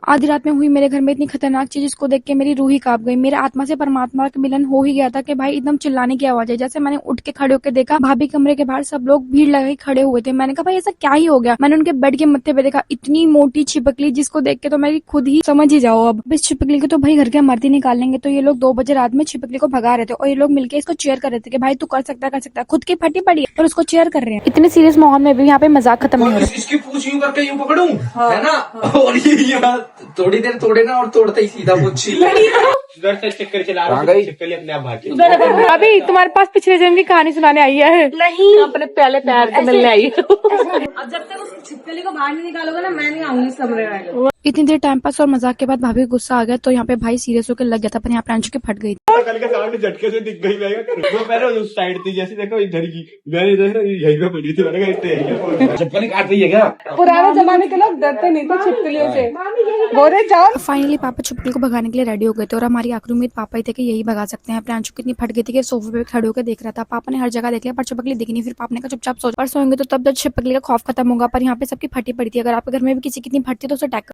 आधी रात में हुई मेरे घर में इतनी खतरनाक चीज, जिसको देख के मेरी रूह ही कांप गई। मेरे आत्मा से परमात्मा का मिलन हो ही गया था कि भाई एकदम चिल्लाने की आवाज है। जैसे मैंने उठ के खड़े होकर देखा, भाभी कमरे के बाहर सब लोग भीड़ लगाए खड़े हुए थे। मैंने कहा भाई ऐसा क्या ही हो गया। मैंने उनके बेड के मत्थे पे देखा इतनी मोटी छिपकली, जिसको देख के तो मेरी खुद ही समझ ही जाओ। अब इस छिपकली को तो भाई घर के मर्द ही निकाल लेंगे। तो ये लोग 2 बजे रात में छिपकली को भगा रहे थे और ये लोग मिलकर इसको चेयर कर रहे थे कि भाई तू कर सकता है। खुद की फटी पड़ी है और उसको चेयर कर रहे हैं। इतने सीरियस माहौल में भी यहाँ पे मजाक खत्म नहीं हो रहा। इसकी पूछ यूं करके यूं पकड़ूं, है ना? और ये थोड़ी देर तोड़े ना, और तोड़ते ही सीधा पूछी उधर से चक्कर चला रहा है, छिपकली अपने आप भागी। अभी तुम्हारे पास पिछले जन्म की कहानी सुनाने आई है। नहीं, अपने पहले प्यार से मिलने आई है। अब जब तक उस छिपकली को बाहर नहीं निकालोगे ना, मैं नहीं आऊंगी इस कमरे में। इतनी देर टाइम पास और मजाक के बाद भाभी को गुस्सा आ गया, तो यहाँ पे भाई सीरियस होकर लग गया था, पर यहाँ पे अंशु के फट गई थी। कल के सामने झटके से दिख गई। मैं क्या करूं? वो पहले उस साइड थी, जैसे देखो इधर की, मैंने देखा यहीं पे पड़ी थी। मैंने कहा इतने छिपकली काट रही है क्या? पुराने जमाने के लोग डरते नहीं थे छिपकलियों से। बोले जाओ। फाइनली पापा छिपकली को भगाने के लिए रेडी हो गए थे और हमारी आखिरी उम्मीद पापा ही थे कि यही भगा सकते हैं। प्रांशु कितनी फट गई थी कि सोफे पे खड़े होकर देख रहा था। पापा ने हर जगह देख लिया पर छिपकली दिखी नहीं। फिर पापा ने कहा चुपचाप सो, पर सोएंगे तो तब छिपकली का खौफ खत्म होगा। पर यहाँ पे सबकी फटी पड़ी थी। अगर आपके घर में भी किसी कितनी फटती तो उसे अटैक